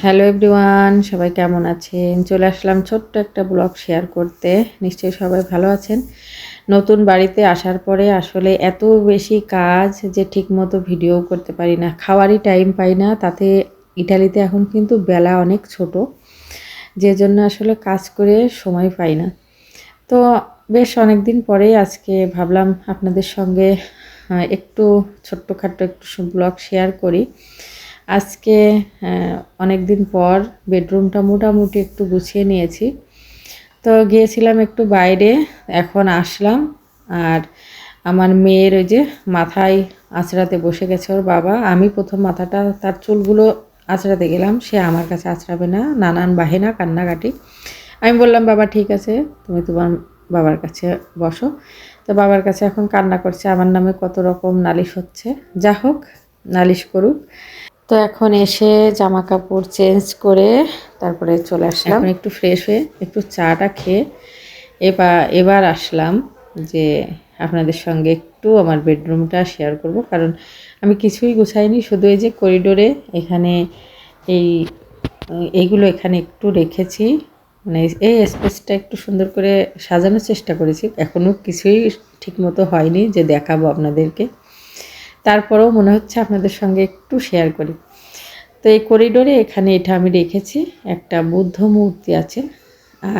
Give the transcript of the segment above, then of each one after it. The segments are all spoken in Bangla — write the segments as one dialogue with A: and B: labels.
A: হ্যালো এভরিওয়ান, সবাই কেমন আছেন? চলে আসলাম ছোট্ট একটা ব্লগ শেয়ার করতে। নিশ্চয়ই সবাই ভালো আছেন। নতুন বাড়িতে আসার পরে আসলে এত বেশি কাজ যে ঠিকমতো ভিডিও করতে পারি না, খাওয়ারই টাইম পাই না। তাতে ইটালিতে এখন কিন্তু বেলা অনেক ছোট, যে জন্য আসলে কাজ করে সময় পাই না। তো বেশ অনেক দিন পরেই আজকে ভাবলাম আপনাদের সঙ্গে একটু ছোট্টখাট্টো একটু ব্লগ শেয়ার করি। আজকে অনেক দিন পর বেডরুমটা মোটামুটি একটু গুছিয়ে নিয়েছি। তো গিয়েছিলাম একটু বাইরে, এখন আসলাম। আর আমার মেয়ের ওই যে মাথায় আঁচড়াতে বসে গেছে ওর বাবা। আমি প্রথম মাথাটা তার চুলগুলো আঁচড়াতে গেলাম, সে আমার কাছে আঁচড়াবে না, নানান বাহেনা কান্নাকাটি। আমি বললাম বাবা ঠিক আছে, তুমি তোমার বাবার কাছে বসো। তো বাবার কাছে এখন কান্না করছে, আমার নামে কত রকম নালিশ হচ্ছে। যা হোক, নালিশ করুক। তো এখন এসে জামা কাপড় চেঞ্জ করে তারপরে চলে আসলাম। এখন একটু ফ্রেশ হয়ে একটু চাটা খেয়ে এবার আসলাম যে আপনাদের সঙ্গে একটু আমার বেডরুমটা শেয়ার করব। কারণ আমি কিছুই গুছাইনি, শুধু এই যে করিডোরে এখানে এইগুলো এখানে একটু রেখেছি, মানে এই স্পেসটা একটু সুন্দর করে সাজানোর চেষ্টা করেছি। এখনও কিছুই ঠিকমতো হয়নি যে দেখাবো আপনাদেরকে, তারপরেও মনে হচ্ছে আপনাদের সঙ্গে একটু শেয়ার করি। তো এই করিডোরে এখানে এটা আমি রেখেছি, একটা বুদ্ধ মূর্তি আছে,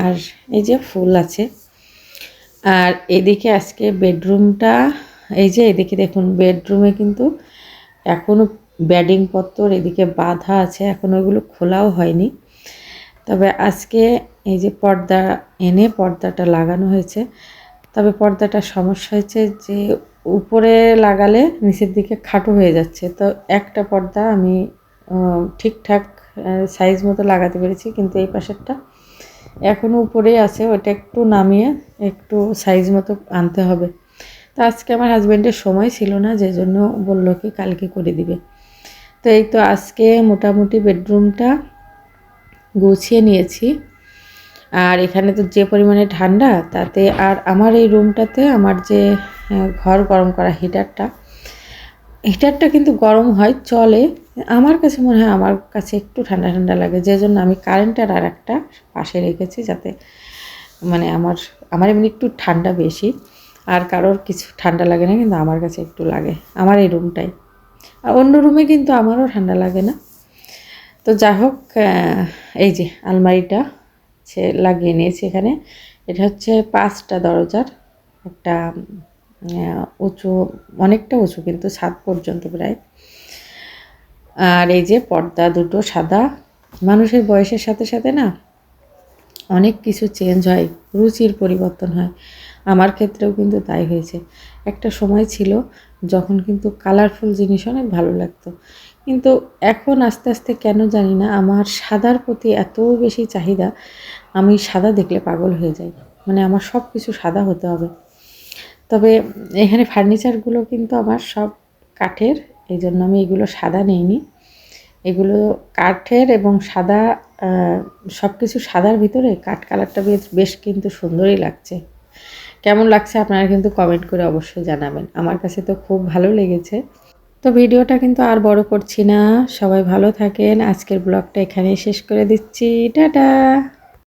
A: আর এই যে ফুল আছে। আর এদিকে আজকে বেডরুমটা, এই যে এদিকে দেখুন, বেডরুমে কিন্তু এখনও ব্যাডিংপত্র এদিকে বাঁধা আছে, এখনও ওগুলো খোলাও হয়নি। তবে আজকে এই যে পর্দা এনে পর্দাটা লাগানো হয়েছে। তবে পর্দাটার সমস্যা হয়েছে যে উপরে লাগালে নিচের দিকে খাটো হয়ে যাচ্ছে। তো একটা পর্দা আমি ঠিকঠাক সাইজ মতো লাগাতে পেরেছি, কিন্তু এই পাশেরটা এখনও উপরেই আছে, ওটা একটু নামিয়ে একটু সাইজ মতো আনতে হবে। তো আজকে আমার হাজব্যান্ডের সময় ছিল না, যে জন্য বললো কি কালকে করে দিবে। তো এই তো আজকে মোটামুটি বেডরুমটা গুছিয়ে নিয়েছি। আর এখানে তো যে পরিমাণে ঠান্ডা, তাতে আর আমার এই রুমটাতে আমার যে ঘর গরম করা হিটারটা কিন্তু গরম হয়, চলে। আমার কাছে মনে হয় আমার কাছে একটু ঠান্ডা ঠান্ডা লাগে, যে জন্য আমি কারেন্টের আর একটা পাশে রেখেছি, যাতে মানে আমার এমনি একটু ঠান্ডা বেশি, আর কারোর কিছু ঠান্ডা লাগে না, কিন্তু আমার কাছে একটু লাগে আমার এই রুমটাই। আর অন্য রুমে কিন্তু আমারও ঠান্ডা লাগে না। তো যা হোক, এই যে আলমারিটা সে লাগিয়ে নিয়েছি এখানে। এটা হচ্ছে 5টা দরজার একটা উঁচু, অনেকটা উঁচু, কিন্তু ছাদ পর্যন্ত প্রায়। আর এই যে পর্দা দুটো সাদা। মানুষের বয়সের সাথে সাথে না অনেক কিছু চেঞ্জ হয়, রুচির পরিবর্তন হয়। আমার ক্ষেত্রেও কিন্তু তাই হয়েছে। একটা সময় ছিল যখন কিন্তু কালারফুল জিনিস অনেক ভালো লাগতো, কিন্তু এখন আস্তে আস্তে কেন জানি না আমার সাদার প্রতি এত বেশি চাহিদা, আমি সাদা দেখলে পাগল হয়ে যাই, মানে আমার সব কিছু সাদা হতে হবে। তবে এখানে ফার্নিচারগুলো কিন্তু আমার সব কাঠের, এই জন্য আমি এগুলো সাদা নিইনি। এগুলো কাঠের এবং সাদা, সব কিছু সাদার ভিতরে কাঠ কালারটা বেশ কিন্তু সুন্দরই লাগছে। কেমন লাগছে আপনারা কিন্তু কমেন্ট করে অবশ্যই জানাবেন। আমার কাছে তো খুব ভালো লেগেছে। তো ভিডিওটা কিন্তু আর বড় করছি না, সবাই ভালো থাকেন। আজকের ব্লগটা এখানেই শেষ করে দিচ্ছি। টাটা।